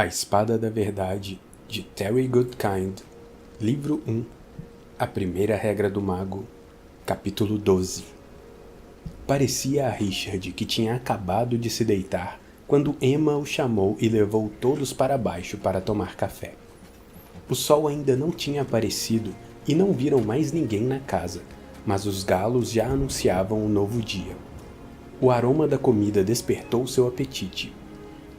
A Espada da Verdade, de Terry Goodkind, Livro 1, A Primeira Regra do Mago, Capítulo 12. Parecia a Richard que tinha acabado de se deitar quando Emma o chamou e levou todos para baixo para tomar café. O sol ainda não tinha aparecido e não viram mais ninguém na casa, mas os galos já anunciavam um novo dia. O aroma da comida despertou seu apetite.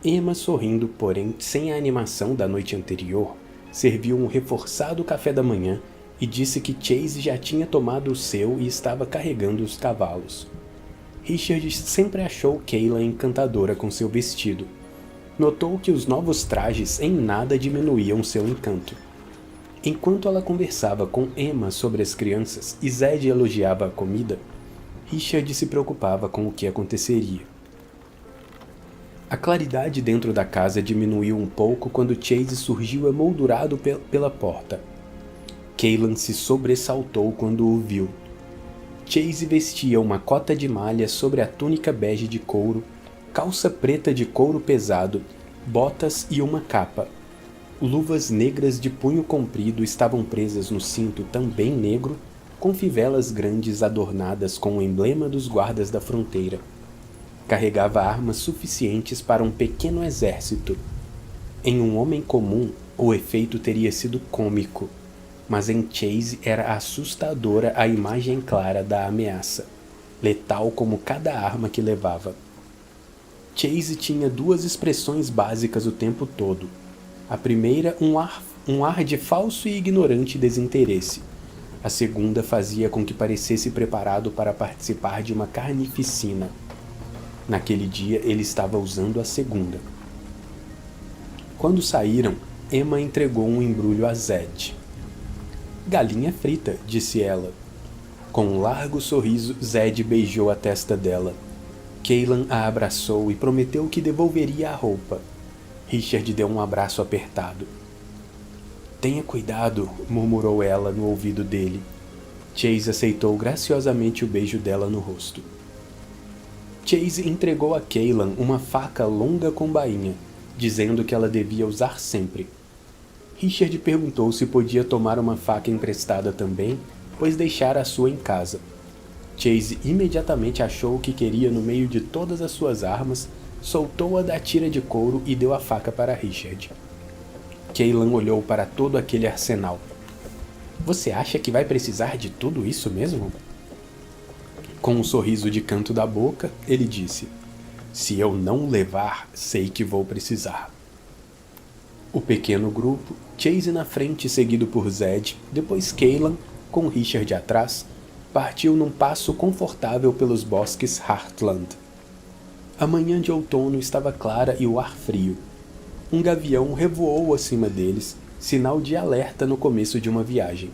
Emma, sorrindo, porém sem a animação da noite anterior, serviu um reforçado café da manhã e disse que Chase já tinha tomado o seu e estava carregando os cavalos. Richard sempre achou Kayla encantadora com seu vestido. Notou que os novos trajes em nada diminuíam seu encanto. Enquanto ela conversava com Emma sobre as crianças e Zed elogiava a comida, Richard se preocupava com o que aconteceria. A claridade dentro da casa diminuiu um pouco quando Chase surgiu emoldurado pela porta. Kaylan se sobressaltou quando o viu. Chase vestia uma cota de malha sobre a túnica bege de couro, calça preta de couro pesado, botas e uma capa. Luvas negras de punho comprido estavam presas no cinto também negro, com fivelas grandes adornadas com o emblema dos guardas da fronteira. Carregava armas suficientes para um pequeno exército. Em um homem comum, o efeito teria sido cômico, mas em Chase era assustadora a imagem clara da ameaça, letal como cada arma que levava. Chase tinha duas expressões básicas o tempo todo. A primeira, um ar de falso e ignorante desinteresse. A segunda fazia com que parecesse preparado para participar de uma carnificina. Naquele dia ele estava usando a segunda. Quando saíram, Emma entregou um embrulho a Zed. "Galinha frita", disse ela. Com um largo sorriso, Zed beijou a testa dela. Kaylan a abraçou e prometeu que devolveria a roupa. Richard deu um abraço apertado. "Tenha cuidado", murmurou ela no ouvido dele. Chase aceitou graciosamente o beijo dela no rosto. Chase entregou a Kaylan uma faca longa com bainha, dizendo que ela devia usar sempre. Richard perguntou se podia tomar uma faca emprestada também, pois deixara a sua em casa. Chase imediatamente achou o que queria no meio de todas as suas armas, soltou-a da tira de couro e deu a faca para Richard. Kaylan olhou para todo aquele arsenal. "Você acha que vai precisar de tudo isso mesmo?" Com um sorriso de canto da boca, ele disse: "Se eu não levar, sei que vou precisar." O pequeno grupo, Chase na frente seguido por Zed, depois Kaylan, com Richard atrás, partiu num passo confortável pelos bosques Heartland. A manhã de outono estava clara e o ar frio. Um gavião revoou acima deles, sinal de alerta no começo de uma viagem.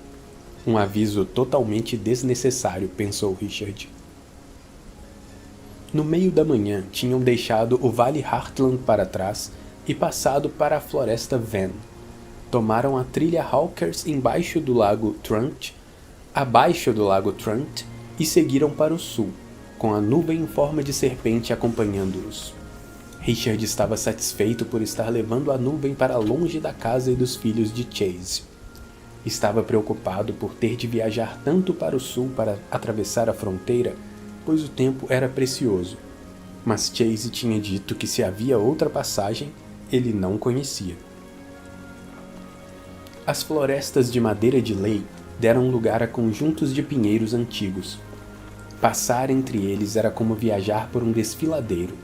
Um aviso totalmente desnecessário, pensou Richard. No meio da manhã, tinham deixado o Vale Heartland para trás e passado para a Floresta Van. Tomaram a trilha Hawkers abaixo do lago Trent e seguiram para o sul, com a nuvem em forma de serpente acompanhando-os. Richard estava satisfeito por estar levando a nuvem para longe da casa e dos filhos de Chase. Estava preocupado por ter de viajar tanto para o sul para atravessar a fronteira, pois o tempo era precioso. Mas Chase tinha dito que se havia outra passagem, ele não conhecia. As florestas de madeira de lei deram lugar a conjuntos de pinheiros antigos. Passar entre eles era como viajar por um desfiladeiro.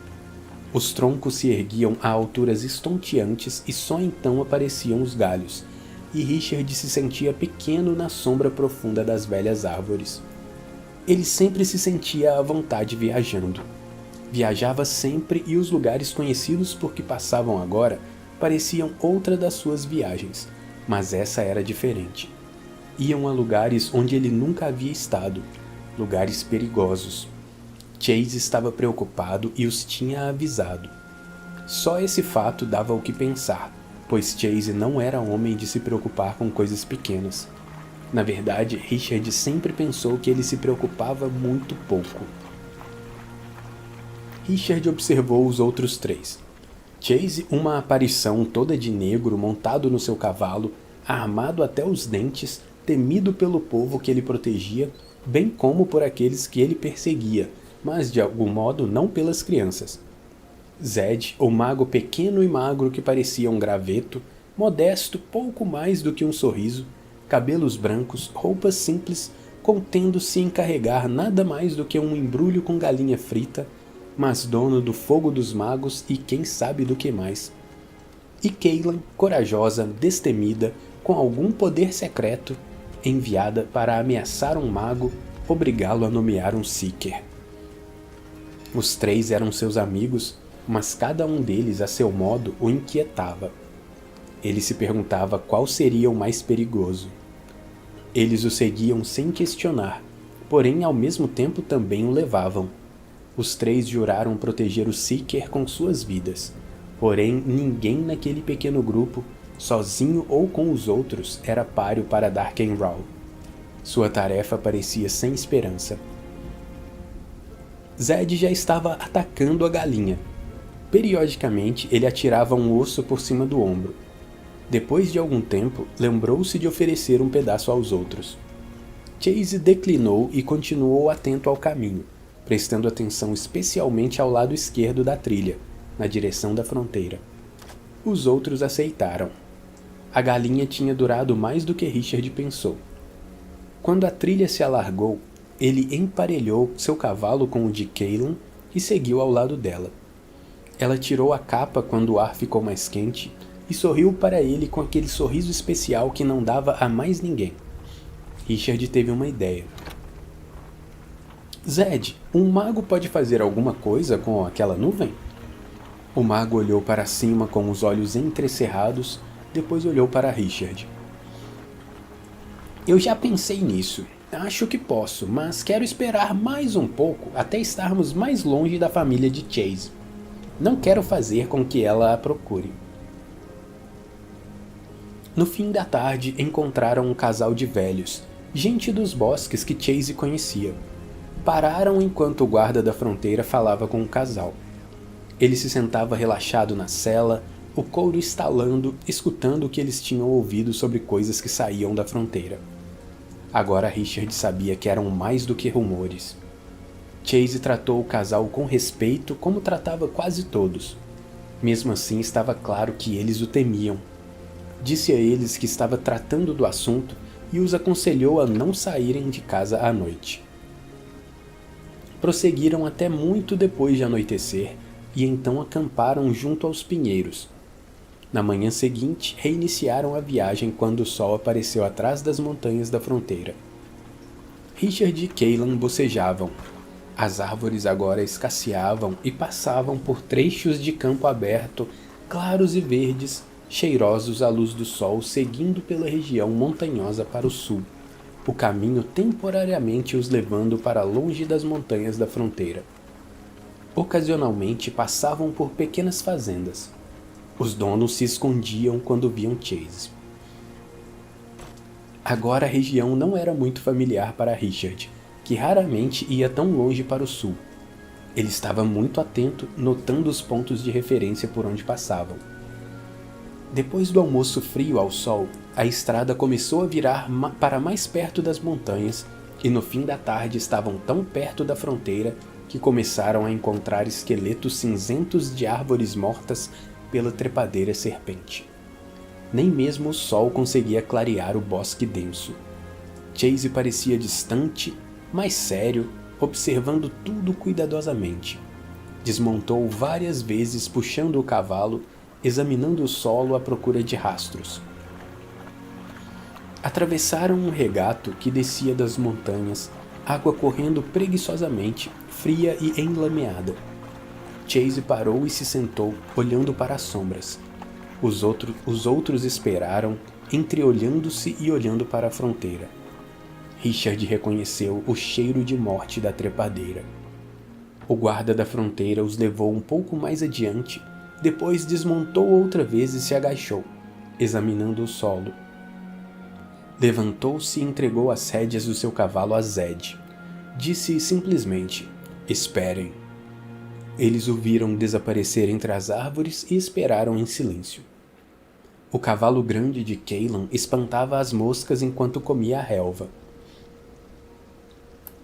Os troncos se erguiam a alturas estonteantes e só então apareciam os galhos, e Richard se sentia pequeno na sombra profunda das velhas árvores. Ele sempre se sentia à vontade viajando. Viajava sempre e os lugares conhecidos por que passavam agora pareciam outra das suas viagens, mas essa era diferente. Iam a lugares onde ele nunca havia estado, lugares perigosos. Chase estava preocupado e os tinha avisado. Só esse fato dava o que pensar, pois Chase não era homem de se preocupar com coisas pequenas. Na verdade, Richard sempre pensou que ele se preocupava muito pouco. Richard observou os outros três. Chase, uma aparição toda de negro montado no seu cavalo, armado até os dentes, temido pelo povo que ele protegia, bem como por aqueles que ele perseguia, mas de algum modo não pelas crianças. Zed, o mago pequeno e magro que parecia um graveto, modesto pouco mais do que um sorriso, cabelos brancos, roupas simples, contendo-se em carregar nada mais do que um embrulho com galinha frita, mas dono do fogo dos magos e quem sabe do que mais. E Cailan, corajosa, destemida, com algum poder secreto, enviada para ameaçar um mago, obrigá-lo a nomear um Seeker. Os três eram seus amigos, mas cada um deles, a seu modo, o inquietava. Ele se perguntava qual seria o mais perigoso. Eles o seguiam sem questionar, porém ao mesmo tempo também o levavam. Os três juraram proteger o Seeker com suas vidas, porém ninguém naquele pequeno grupo, sozinho ou com os outros, era páreo para Darkenrahl. Sua tarefa parecia sem esperança. Zed já estava atacando a galinha. Periodicamente ele atirava um osso por cima do ombro. Depois de algum tempo, lembrou-se de oferecer um pedaço aos outros. Chase declinou e continuou atento ao caminho, prestando atenção especialmente ao lado esquerdo da trilha, na direção da fronteira. Os outros aceitaram. A galinha tinha durado mais do que Richard pensou. Quando a trilha se alargou, ele emparelhou seu cavalo com o de Cailan e seguiu ao lado dela. Ela tirou a capa quando o ar ficou mais quente e sorriu para ele com aquele sorriso especial que não dava a mais ninguém. Richard teve uma ideia. Zed, um mago pode fazer alguma coisa com aquela nuvem? O mago olhou para cima com os olhos entrecerrados, depois olhou para Richard. Eu já pensei nisso. Acho que posso, mas quero esperar mais um pouco até estarmos mais longe da família de Chase. Não quero fazer com que ela a procure. No fim da tarde, encontraram um casal de velhos, gente dos bosques que Chase conhecia. Pararam enquanto o guarda da fronteira falava com o casal. Ele se sentava relaxado na cela, o couro estalando, escutando o que eles tinham ouvido sobre coisas que saíam da fronteira. Agora Richard sabia que eram mais do que rumores. Chase tratou o casal com respeito como tratava quase todos. Mesmo assim, estava claro que eles o temiam. Disse a eles que estava tratando do assunto e os aconselhou a não saírem de casa à noite. Prosseguiram até muito depois de anoitecer e então acamparam junto aos pinheiros. Na manhã seguinte, reiniciaram a viagem quando o sol apareceu atrás das montanhas da fronteira. Richard e Cailan bocejavam. As árvores agora escasseavam e passavam por trechos de campo aberto, claros e verdes, cheirosos à luz do sol, seguindo pela região montanhosa para o sul, o caminho temporariamente os levando para longe das montanhas da fronteira. Ocasionalmente passavam por pequenas fazendas. Os donos se escondiam quando viam Chase. Agora a região não era muito familiar para Richard, que raramente ia tão longe para o sul. Ele estava muito atento, notando os pontos de referência por onde passavam. Depois do almoço frio ao sol, a estrada começou a virar para mais perto das montanhas e no fim da tarde estavam tão perto da fronteira que começaram a encontrar esqueletos cinzentos de árvores mortas pela trepadeira serpente. Nem mesmo o sol conseguia clarear o bosque denso. Chase parecia distante, mas sério, observando tudo cuidadosamente. Desmontou várias vezes puxando o cavalo, examinando o solo à procura de rastros. Atravessaram um regato que descia das montanhas, água correndo preguiçosamente, fria e enlameada. Chase parou e se sentou, olhando para as sombras. Os outros esperaram, entreolhando-se e olhando para a fronteira. Richard reconheceu o cheiro de morte da trepadeira. O guarda da fronteira os levou um pouco mais adiante, depois desmontou outra vez e se agachou, examinando o solo. Levantou-se e entregou as rédeas do seu cavalo a Zed. Disse simplesmente: "Esperem." Eles o viram desaparecer entre as árvores e esperaram em silêncio. O cavalo grande de Cailan espantava as moscas enquanto comia a relva.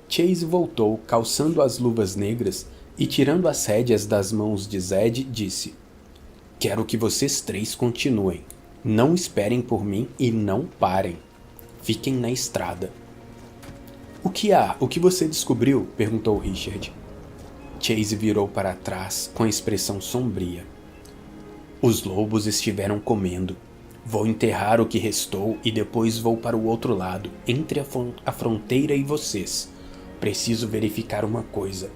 Chase voltou, calçando as luvas negras e tirando as rédeas das mãos de Zed, disse: "Quero que vocês três continuem. Não esperem por mim e não parem. Fiquem na estrada." "O que há? O que você descobriu?" perguntou Richard. Chase virou para trás com a expressão sombria. "Os lobos estiveram comendo. Vou enterrar o que restou e depois vou para o outro lado, entre a fronteira e vocês. Preciso verificar uma coisa.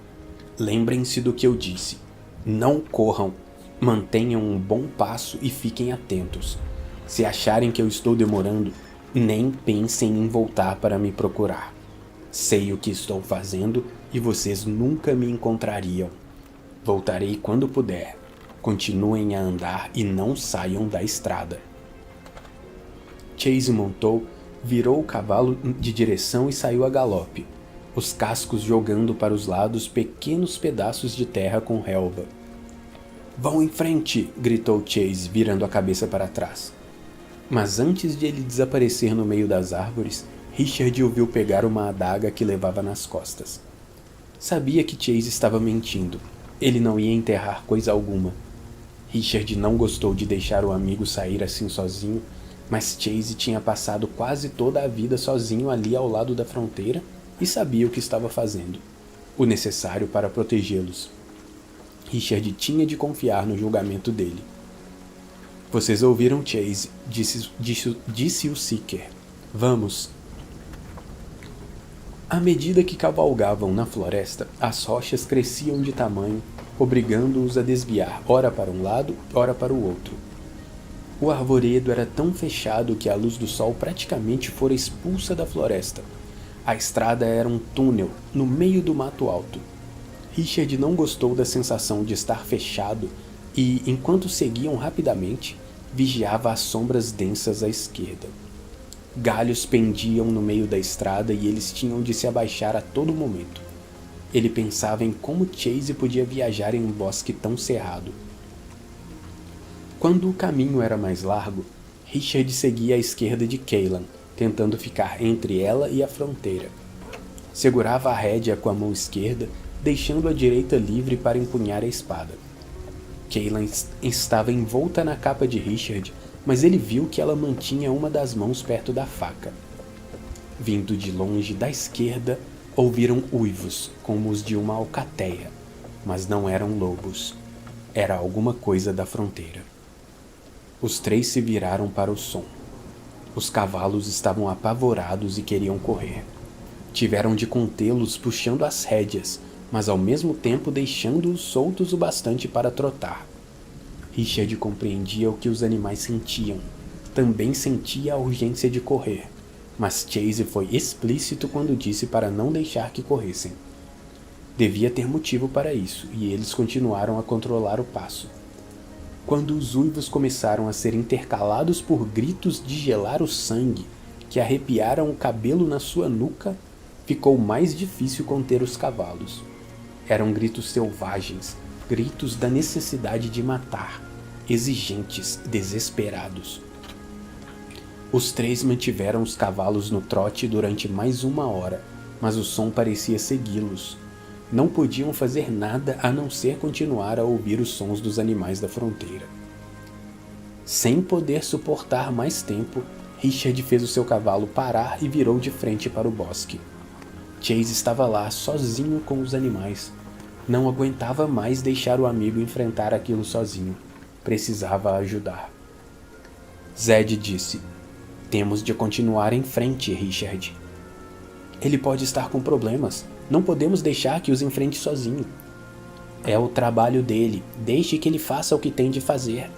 Lembrem-se do que eu disse. Não corram. Mantenham um bom passo e fiquem atentos. Se acharem que eu estou demorando, nem pensem em voltar para me procurar. Sei o que estou fazendo e vocês nunca me encontrariam. Voltarei quando puder. Continuem a andar e não saiam da estrada." Chase montou, virou o cavalo de direção e saiu a galope, os cascos jogando para os lados pequenos pedaços de terra com relva. "Vão em frente!" gritou Chase, virando a cabeça para trás. Mas antes de ele desaparecer no meio das árvores, Richard o viu pegar uma adaga que levava nas costas. Sabia que Chase estava mentindo. Ele não ia enterrar coisa alguma. Richard não gostou de deixar o amigo sair assim sozinho, mas Chase tinha passado quase toda a vida sozinho ali ao lado da fronteira e sabia o que estava fazendo, o necessário para protegê-los. Richard tinha de confiar no julgamento dele. "Vocês ouviram Chase", disse o Seeker. "Vamos." À medida que cavalgavam na floresta, as rochas cresciam de tamanho, obrigando-os a desviar ora para um lado, ora para o outro. O arvoredo era tão fechado que a luz do sol praticamente fora expulsa da floresta. A estrada era um túnel no meio do mato alto. Richard não gostou da sensação de estar fechado e, enquanto seguiam rapidamente, vigiava as sombras densas à esquerda. Galhos pendiam no meio da estrada e eles tinham de se abaixar a todo momento. Ele pensava em como Chase podia viajar em um bosque tão cerrado. Quando o caminho era mais largo, Richard seguia à esquerda de Cailan, tentando ficar entre ela e a fronteira. Segurava a rédea com a mão esquerda, deixando a direita livre para empunhar a espada. Cailan estava envolta na capa de Richard, mas ele viu que ela mantinha uma das mãos perto da faca. Vindo de longe da esquerda, ouviram uivos, como os de uma alcateia, mas não eram lobos. Era alguma coisa da fronteira. Os três se viraram para o som. Os cavalos estavam apavorados e queriam correr. Tiveram de contê-los puxando as rédeas, mas ao mesmo tempo deixando-os soltos o bastante para trotar. Richard compreendia o que os animais sentiam. Também sentia a urgência de correr, mas Chase foi explícito quando disse para não deixar que corressem. Devia ter motivo para isso, e eles continuaram a controlar o passo. Quando os uivos começaram a ser intercalados por gritos de gelar o sangue, que arrepiaram o cabelo na sua nuca, ficou mais difícil conter os cavalos. Eram gritos selvagens, gritos da necessidade de matar, exigentes, desesperados. Os três mantiveram os cavalos no trote durante mais 1 hora, mas o som parecia segui-los. Não podiam fazer nada a não ser continuar a ouvir os sons dos animais da fronteira. Sem poder suportar mais tempo, Richard fez o seu cavalo parar e virou de frente para o bosque. Chase estava lá, sozinho com os animais. Não aguentava mais deixar o amigo enfrentar aquilo sozinho. Precisava ajudar. Zed disse: "Temos de continuar em frente, Richard. Ele pode estar com problemas. Não podemos deixar que os enfrente sozinho. É o trabalho dele. Deixe que ele faça o que tem de fazer."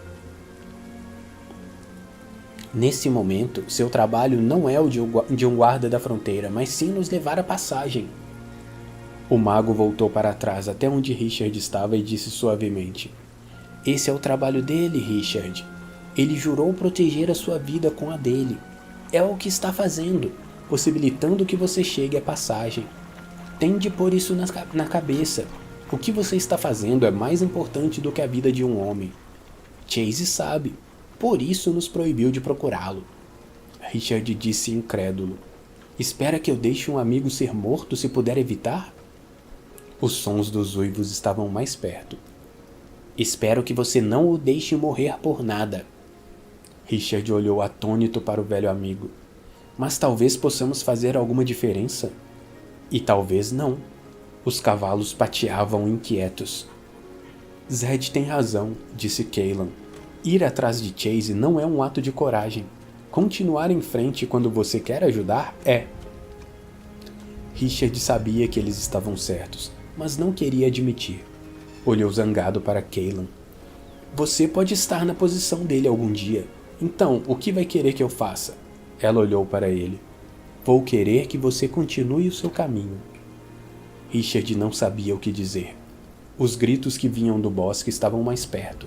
Nesse momento, seu trabalho não é o de um guarda da fronteira, mas sim nos levar à passagem. O mago voltou para trás até onde Richard estava e disse suavemente: "Esse é o trabalho dele, Richard. Ele jurou proteger a sua vida com a dele. É o que está fazendo, possibilitando que você chegue à passagem. Tem de pôr isso na cabeça. O que você está fazendo é mais importante do que a vida de um homem. Chase sabe, por isso nos proibiu de procurá-lo. Richard disse incrédulo. Espera que eu deixe um amigo ser morto se puder evitar? Os sons dos uivos estavam mais perto. Espero que você não o deixe morrer por nada. Richard olhou atônito para o velho amigo. Mas talvez possamos fazer alguma diferença. E talvez não. Os cavalos pateavam inquietos. Zed tem razão, disse Cailan. Ir atrás de Chase não é um ato de coragem. Continuar em frente quando você quer ajudar é. Richard sabia que eles estavam certos, mas não queria admitir. Olhou zangado para Cailan. Você pode estar na posição dele algum dia. Então, o que vai querer que eu faça? Ela olhou para ele. Vou querer que você continue o seu caminho. Richard não sabia o que dizer. Os gritos que vinham do bosque estavam mais perto.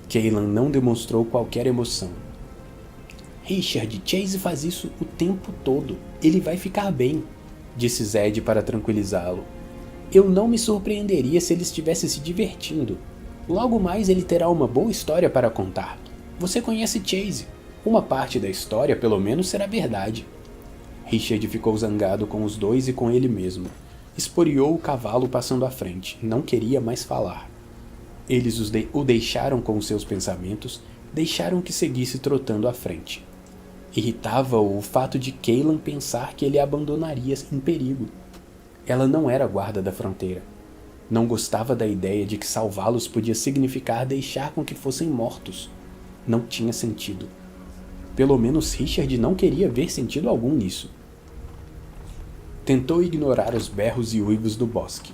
Cailan não demonstrou qualquer emoção. Richard, Chase faz isso o tempo todo. Ele vai ficar bem, disse Zed para tranquilizá-lo. Eu não me surpreenderia se ele estivesse se divertindo. Logo mais ele terá uma boa história para contar. Você conhece Chase. Uma parte da história, pelo menos, será verdade. Richard ficou zangado com os dois e com ele mesmo. Esporeou o cavalo passando à frente. Não queria mais falar. Eles o deixaram com os seus pensamentos, deixaram que seguisse trotando à frente. Irritava-o o fato de Cailan pensar que ele a abandonaria em perigo. Ela não era guarda da fronteira. Não gostava da ideia de que salvá-los podia significar deixar com que fossem mortos. Não tinha sentido. Pelo menos Richard não queria ver sentido algum nisso. Tentou ignorar os berros e uivos do bosque.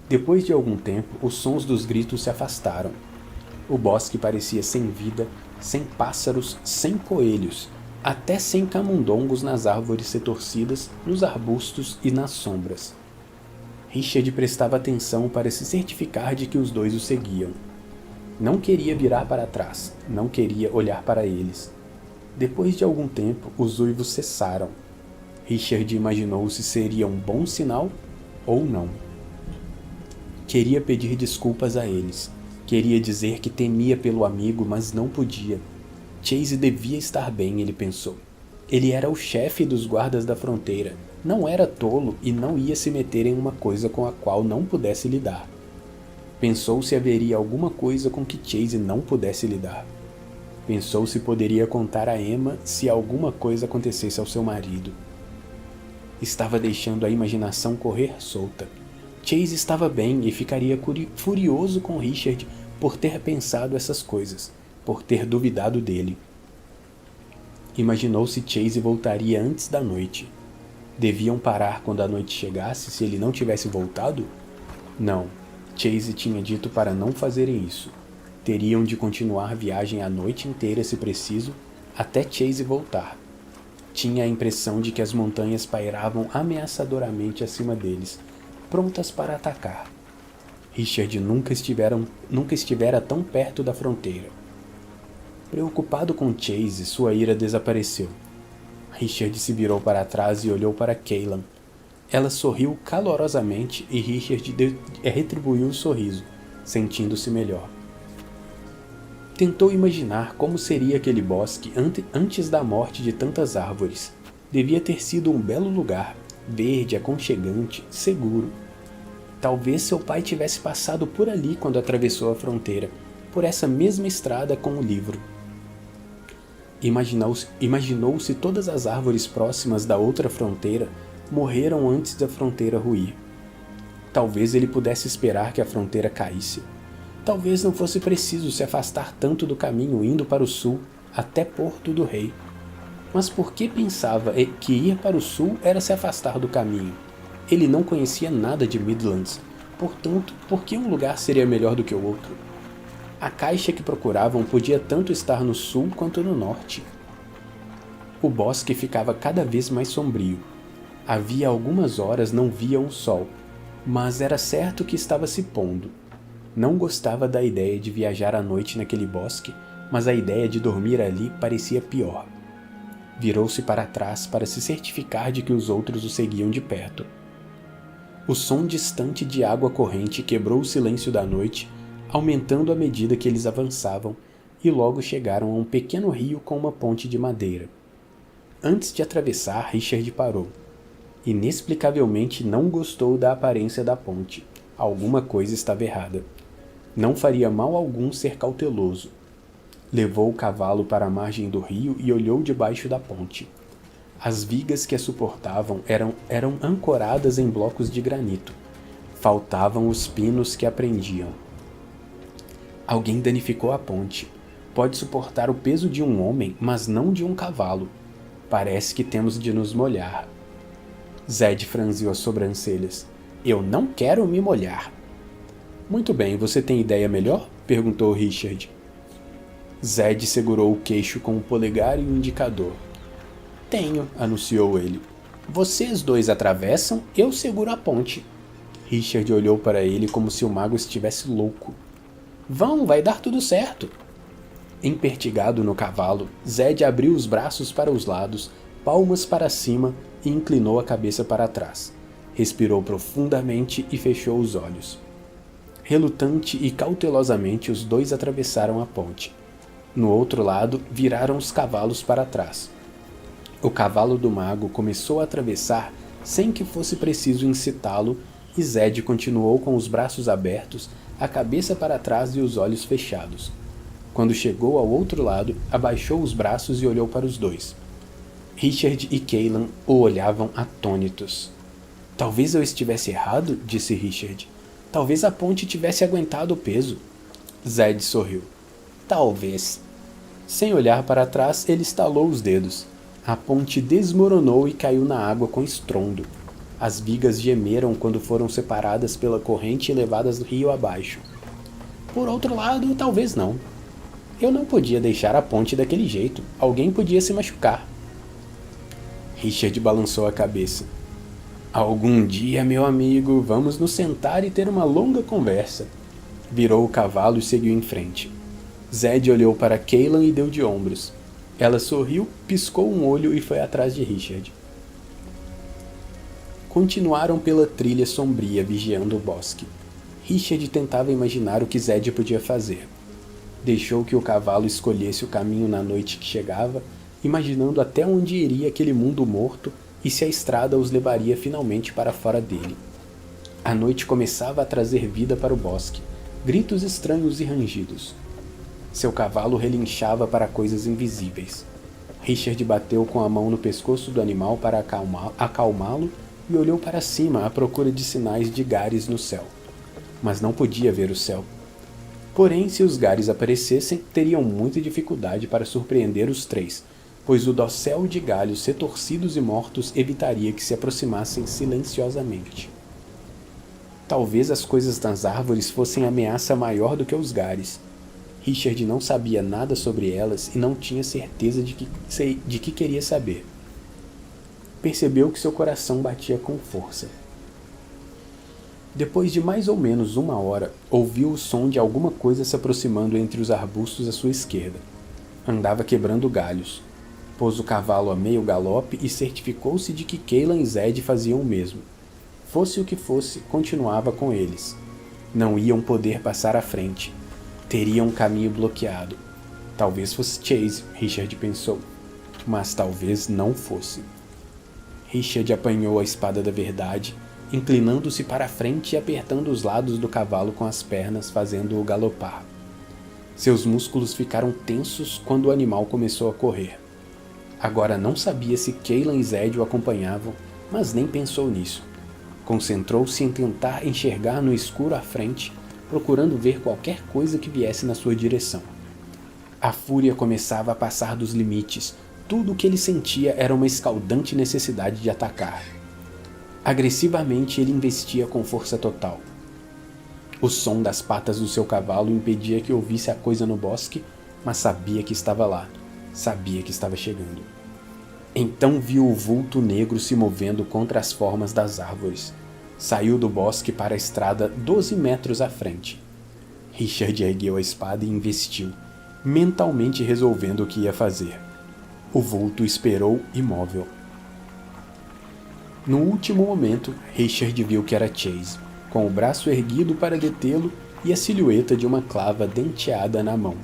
Depois de algum tempo, os sons dos gritos se afastaram. O bosque parecia sem vida, sem pássaros, sem coelhos, até sem camundongos nas árvores retorcidas, nos arbustos e nas sombras. Richard prestava atenção para se certificar de que os dois o seguiam. Não queria virar para trás, não queria olhar para eles. Depois de algum tempo, os uivos cessaram. Richard imaginou se seria um bom sinal ou não. Queria pedir desculpas a eles. Queria dizer que temia pelo amigo, mas não podia. Chase devia estar bem, ele pensou. Ele era o chefe dos guardas da fronteira. Não era tolo e não ia se meter em uma coisa com a qual não pudesse lidar. Pensou se haveria alguma coisa com que Chase não pudesse lidar. Pensou se poderia contar a Emma se alguma coisa acontecesse ao seu marido. Estava deixando a imaginação correr solta. Chase estava bem e ficaria furioso com Richard por ter pensado essas coisas, por ter duvidado dele. Imaginou se Chase voltaria antes da noite. Deviam parar quando a noite chegasse se ele não tivesse voltado? Não, Chase tinha dito para não fazerem isso. Teriam de continuar a viagem a noite inteira se preciso, até Chase voltar. Tinha a impressão de que as montanhas pairavam ameaçadoramente acima deles, prontas para atacar. Richard nunca estivera tão perto da fronteira. Preocupado com Chase, sua ira desapareceu. Richard se virou para trás e olhou para Cailan. Ela sorriu calorosamente e Richard retribuiu o sorriso, sentindo-se melhor. Tentou imaginar como seria aquele bosque antes da morte de tantas árvores. Devia ter sido um belo lugar, verde, aconchegante, seguro. Talvez seu pai tivesse passado por ali quando atravessou a fronteira, por essa mesma estrada com o livro. Imaginou se todas as árvores próximas da outra fronteira morreram antes da fronteira ruir. Talvez ele pudesse esperar que a fronteira caísse. Talvez não fosse preciso se afastar tanto do caminho indo para o sul, até Porto do Rei. Mas por que pensava que ir para o sul era se afastar do caminho? Ele não conhecia nada de Midlands, portanto, por que um lugar seria melhor do que o outro? A caixa que procuravam podia tanto estar no sul quanto no norte. O bosque ficava cada vez mais sombrio. Havia algumas horas não via um sol, mas era certo que estava se pondo. Não gostava da ideia de viajar à noite naquele bosque, mas a ideia de dormir ali parecia pior. Virou-se para trás para se certificar de que os outros o seguiam de perto. O som distante de água corrente quebrou o silêncio da noite, aumentando à medida que eles avançavam, e logo chegaram a um pequeno rio com uma ponte de madeira. Antes de atravessar, Richard parou. Inexplicavelmente não gostou da aparência da ponte. Alguma coisa estava errada. Não faria mal algum ser cauteloso. Levou o cavalo para a margem do rio e olhou debaixo da ponte. As vigas que a suportavam eram ancoradas em blocos de granito. Faltavam os pinos que a prendiam. Alguém danificou a ponte. Pode suportar o peso de um homem, mas não de um cavalo. Parece que temos de nos molhar. Zed franziu as sobrancelhas. Eu não quero me molhar. Muito bem, você tem ideia melhor? Perguntou Richard. Zed segurou o queixo com o polegar e o indicador. Tenho, anunciou ele. Vocês dois atravessam, eu seguro a ponte. Richard olhou para ele como se o mago estivesse louco. Vão, vai dar tudo certo. Empertigado no cavalo, Zed abriu os braços para os lados, palmas para cima e inclinou a cabeça para trás. Respirou profundamente e fechou os olhos. Relutante e cautelosamente, os dois atravessaram a ponte. No outro lado, viraram os cavalos para trás. O cavalo do mago começou a atravessar sem que fosse preciso incitá-lo, e Zed continuou com os braços abertos, a cabeça para trás e os olhos fechados. Quando chegou ao outro lado, abaixou os braços e olhou para os dois. Richard e Cailan o olhavam atônitos. Talvez eu estivesse errado, disse Richard. Talvez a ponte tivesse aguentado o peso. Zed sorriu. Talvez. Sem olhar para trás, ele estalou os dedos. A ponte desmoronou e caiu na água com estrondo. As vigas gemeram quando foram separadas pela corrente e levadas rio abaixo. Por outro lado, talvez não. Eu não podia deixar a ponte daquele jeito. Alguém podia se machucar. Richard balançou a cabeça. Algum dia, meu amigo, vamos nos sentar e ter uma longa conversa. Virou o cavalo e seguiu em frente. Zed olhou para Cailan e deu de ombros. Ela sorriu, piscou um olho e foi atrás de Richard. Continuaram pela trilha sombria, vigiando o bosque. Richard tentava imaginar o que Zed podia fazer. Deixou que o cavalo escolhesse o caminho na noite que chegava, imaginando até onde iria aquele mundo morto e se a estrada os levaria finalmente para fora dele. A noite começava a trazer vida para o bosque, gritos estranhos e rangidos. Seu cavalo relinchava para coisas invisíveis. Richard bateu com a mão no pescoço do animal para acalmá-lo e olhou para cima à procura de sinais de gares no céu. Mas não podia ver o céu. Porém, se os gares aparecessem, teriam muita dificuldade para surpreender os três, pois o dossel de galhos retorcidos e mortos evitaria que se aproximassem silenciosamente. Talvez as coisas nas árvores fossem ameaça maior do que os gares. Richard não sabia nada sobre elas e não tinha certeza de que queria saber. Percebeu que seu coração batia com força. Depois de mais ou menos 1 hora, ouviu o som de alguma coisa se aproximando entre os arbustos à sua esquerda. Andava quebrando galhos. Pôs o cavalo a meio galope e certificou-se de que Cailan e Zed faziam o mesmo. Fosse o que fosse, continuava com eles. Não iam poder passar à frente. Teriam um caminho bloqueado. Talvez fosse Chase, Richard pensou. Mas talvez não fosse. Richard apanhou a espada da verdade, inclinando-se para a frente e apertando os lados do cavalo com as pernas, fazendo-o galopar. Seus músculos ficaram tensos quando o animal começou a correr. Agora não sabia se Cailan e Zed o acompanhavam, mas nem pensou nisso. Concentrou-se em tentar enxergar no escuro à frente, procurando ver qualquer coisa que viesse na sua direção. A fúria começava a passar dos limites. Tudo o que ele sentia era uma escaldante necessidade de atacar. Agressivamente ele investia com força total. O som das patas do seu cavalo impedia que ouvisse a coisa no bosque, mas sabia que estava lá. Sabia que estava chegando. Então viu o vulto negro se movendo contra as formas das árvores. Saiu do bosque para a estrada 12 metros à frente. Richard ergueu a espada e investiu, mentalmente resolvendo o que ia fazer. O vulto esperou imóvel. No último momento, Richard viu que era Chase, com o braço erguido para detê-lo e a silhueta de uma clava denteada na mão.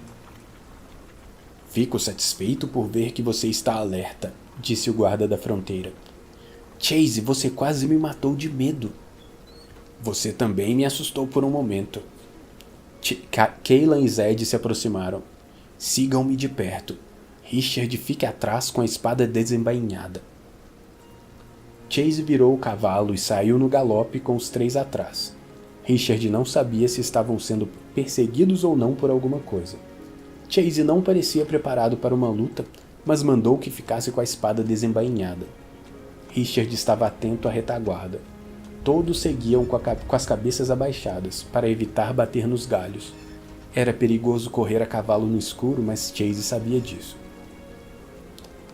Fico satisfeito por ver que você está alerta, disse o guarda da fronteira. Chase, você quase me matou de medo. Você também me assustou por um momento. Kaylan e Zed se aproximaram. Sigam-me de perto. Richard fique atrás com a espada desembainhada. Chase virou o cavalo e saiu no galope com os 3 atrás. Richard não sabia se estavam sendo perseguidos ou não por alguma coisa. Chase não parecia preparado para uma luta, mas mandou que ficasse com a espada desembainhada. Richard estava atento à retaguarda. Todos seguiam com as cabeças abaixadas, para evitar bater nos galhos. Era perigoso correr a cavalo no escuro, mas Chase sabia disso.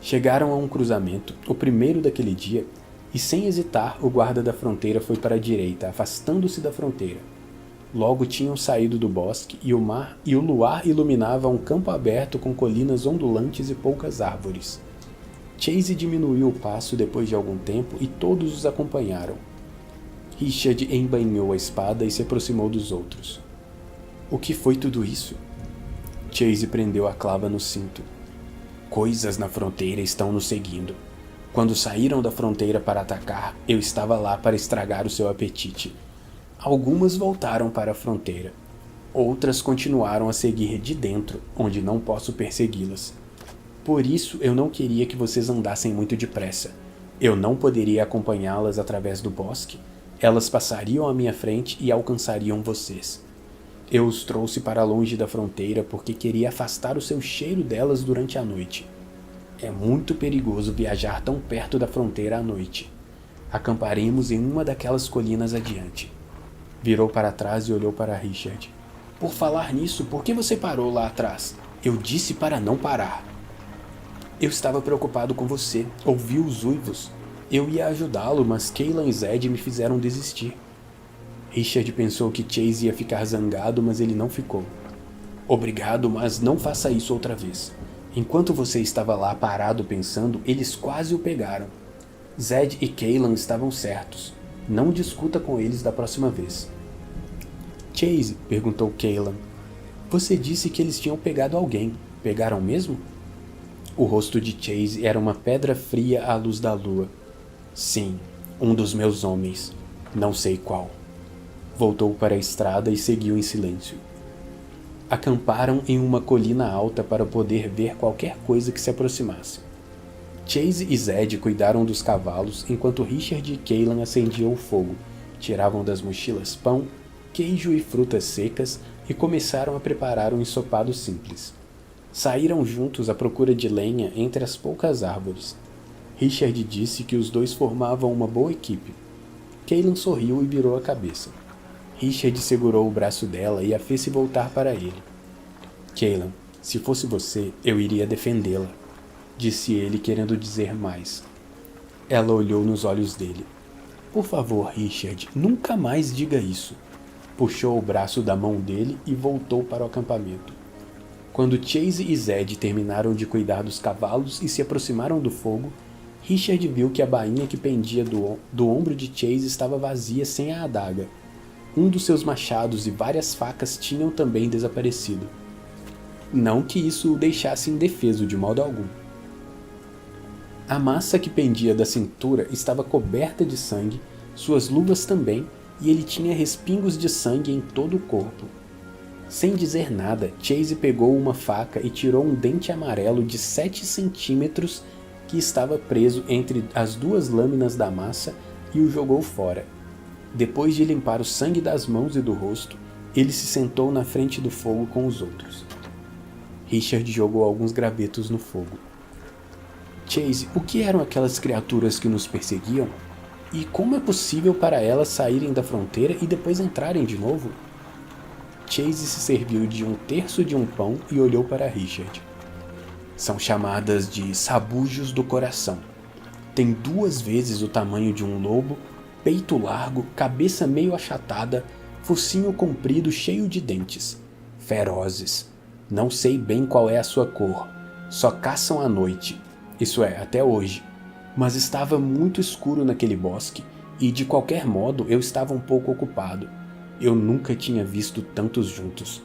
Chegaram a um cruzamento, o primeiro daquele dia, e sem hesitar o guarda da fronteira foi para a direita, afastando-se da fronteira. Logo tinham saído do bosque e o luar iluminava um campo aberto com colinas ondulantes e poucas árvores. Chase diminuiu o passo depois de algum tempo e todos os acompanharam. Richard embainhou a espada e se aproximou dos outros. O que foi tudo isso? Chase prendeu a clava no cinto. Coisas na fronteira estão nos seguindo. Quando saíram da fronteira para atacar, eu estava lá para estragar o seu apetite. Algumas voltaram para a fronteira. Outras continuaram a seguir de dentro, onde não posso persegui-las. Por isso eu não queria que vocês andassem muito depressa. Eu não poderia acompanhá-las através do bosque. Elas passariam à minha frente e alcançariam vocês. Eu os trouxe para longe da fronteira porque queria afastar o seu cheiro delas durante a noite. É muito perigoso viajar tão perto da fronteira à noite. Acamparemos em uma daquelas colinas adiante. Virou para trás e olhou para Richard. Por falar nisso, por que você parou lá atrás? Eu disse para não parar. Eu estava preocupado com você. Ouvi os uivos. Eu ia ajudá-lo, mas Kaylan e Zed me fizeram desistir. Richard pensou que Chase ia ficar zangado, mas ele não ficou. Obrigado, mas não faça isso outra vez. Enquanto você estava lá parado pensando, eles quase o pegaram. Zed e Kaylan estavam certos. Não discuta com eles da próxima vez. Chase, perguntou Kaylan. Você disse que eles tinham pegado alguém. Pegaram mesmo? O rosto de Chase era uma pedra fria à luz da lua. Sim, um dos meus homens. Não sei qual. Voltou para a estrada e seguiu em silêncio. Acamparam em uma colina alta para poder ver qualquer coisa que se aproximasse. Chase e Zed cuidaram dos cavalos enquanto Richard e Kaylan acendiam o fogo, tiravam das mochilas pão, queijo e frutas secas e começaram a preparar um ensopado simples. Saíram juntos à procura de lenha entre as poucas árvores. Richard disse que os dois formavam uma boa equipe. Kaylan sorriu e virou a cabeça. Richard segurou o braço dela e a fez se voltar para ele. Kaylan, se fosse você, eu iria defendê-la, disse ele querendo dizer mais. Ela olhou nos olhos dele. Por favor, Richard, nunca mais diga isso. Puxou o braço da mão dele e voltou para o acampamento. Quando Chase e Zed terminaram de cuidar dos cavalos e se aproximaram do fogo, Richard viu que a bainha que pendia do ombro de Chase estava vazia sem a adaga. Um dos seus machados e várias facas tinham também desaparecido. Não que isso o deixasse indefeso de modo algum. A massa que pendia da cintura estava coberta de sangue, suas luvas também, e ele tinha respingos de sangue em todo o corpo. Sem dizer nada, Chase pegou uma faca e tirou um dente amarelo de 7 centímetros que estava preso entre as 2 lâminas da massa e o jogou fora. Depois de limpar o sangue das mãos e do rosto, ele se sentou na frente do fogo com os outros. Richard jogou alguns gravetos no fogo. Chase, o que eram aquelas criaturas que nos perseguiam? E como é possível para elas saírem da fronteira e depois entrarem de novo? Chase se serviu de 1/3 de um pão e olhou para Richard. São chamadas de sabujos do coração. Tem 2 vezes o tamanho de um lobo, peito largo, cabeça meio achatada, focinho comprido cheio de dentes. Ferozes. Não sei bem qual é a sua cor. Só caçam à noite. Isso é, até hoje. Mas estava muito escuro naquele bosque e, de qualquer modo, eu estava um pouco ocupado. Eu nunca tinha visto tantos juntos.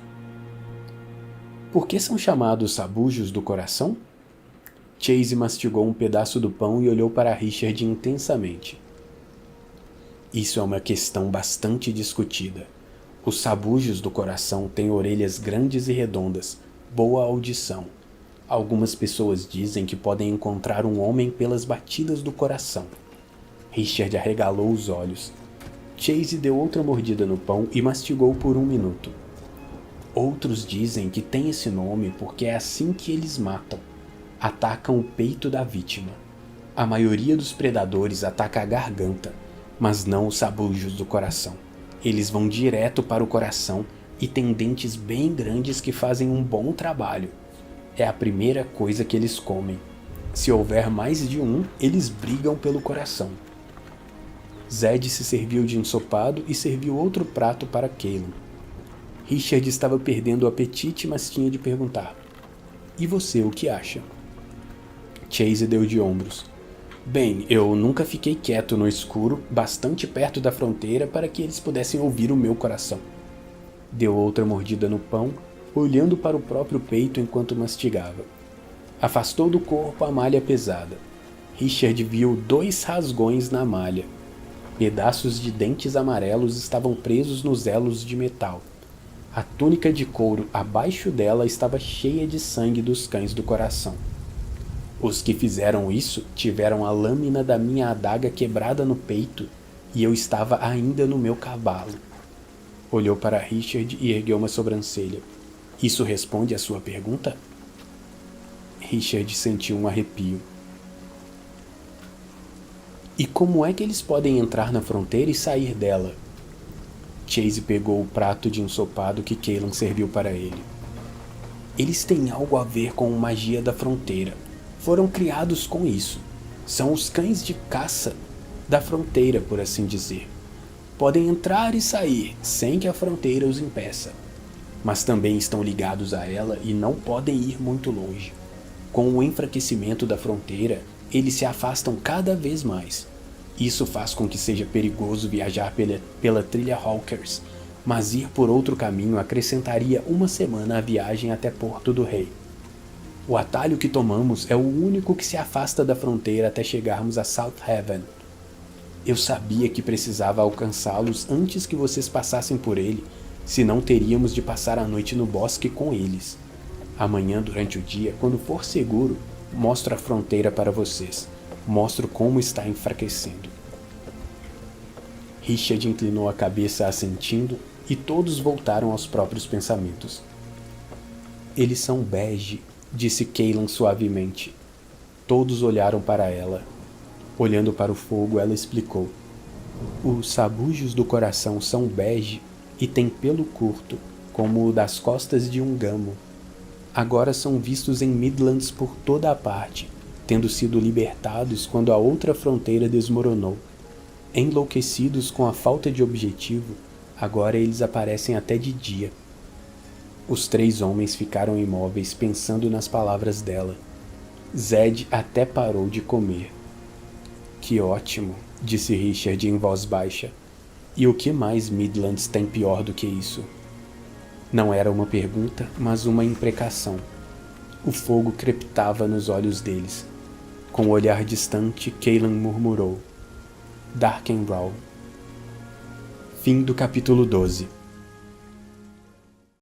Por que são chamados sabujos do coração? Chase mastigou um pedaço do pão e olhou para Richard intensamente. Isso é uma questão bastante discutida. Os sabujos do coração têm orelhas grandes e redondas, boa audição. Algumas pessoas dizem que podem encontrar um homem pelas batidas do coração. Richard arregalou os olhos. Chase deu outra mordida no pão e mastigou por 1 minuto. Outros dizem que tem esse nome porque é assim que eles matam. Atacam o peito da vítima. A maioria dos predadores ataca a garganta, mas não os sabujos do coração. Eles vão direto para o coração e têm dentes bem grandes que fazem um bom trabalho. É a primeira coisa que eles comem. Se houver mais de um, eles brigam pelo coração. Zed se serviu de ensopado e serviu outro prato para Cailan. Richard estava perdendo o apetite, mas tinha de perguntar. E você, o que acha? Chase deu de ombros. Bem, eu nunca fiquei quieto no escuro, bastante perto da fronteira para que eles pudessem ouvir o meu coração. Deu outra mordida no pão, olhando para o próprio peito enquanto mastigava. Afastou do corpo a malha pesada. Richard viu 2 rasgões na malha. Pedaços de dentes amarelos estavam presos nos elos de metal. A túnica de couro abaixo dela estava cheia de sangue dos cães do coração. Os que fizeram isso tiveram a lâmina da minha adaga quebrada no peito e eu estava ainda no meu cavalo. Olhou para Richard e ergueu uma sobrancelha. Isso responde à sua pergunta? Richard sentiu um arrepio. E como é que eles podem entrar na fronteira e sair dela? Chase pegou o prato de ensopado que Cailan serviu para ele. Eles têm algo a ver com magia da fronteira. Foram criados com isso. São os cães de caça da fronteira, por assim dizer. Podem entrar e sair, sem que a fronteira os impeça. Mas também estão ligados a ela e não podem ir muito longe. Com o enfraquecimento da fronteira, eles se afastam cada vez mais. Isso faz com que seja perigoso viajar pela trilha Hawkers, mas ir por outro caminho acrescentaria 1 semana à viagem até Porto do Rei. O atalho que tomamos é o único que se afasta da fronteira até chegarmos a South Haven. Eu sabia que precisava alcançá-los antes que vocês passassem por ele, senão teríamos de passar a noite no bosque com eles. Amanhã, durante o dia, quando for seguro, mostro a fronteira para vocês. Mostro como está enfraquecendo. Richard inclinou a cabeça assentindo e todos voltaram aos próprios pensamentos. Eles são bege, disse Cailan suavemente. Todos olharam para ela. Olhando para o fogo, ela explicou. Os sabujos do coração são bege e têm pelo curto, como o das costas de um gamo. Agora são vistos em Midlands por toda a parte, tendo sido libertados quando a outra fronteira desmoronou. Enlouquecidos com a falta de objetivo, agora eles aparecem até de dia. Os 3 homens ficaram imóveis pensando nas palavras dela. Zed até parou de comer. Que ótimo, disse Richard em voz baixa. E o que mais Midlands tem pior do que isso? Não era uma pergunta, mas uma imprecação. O fogo crepitava nos olhos deles. Com o olhar distante, Cailan murmurou. Darkenbrow. Fim do capítulo 12.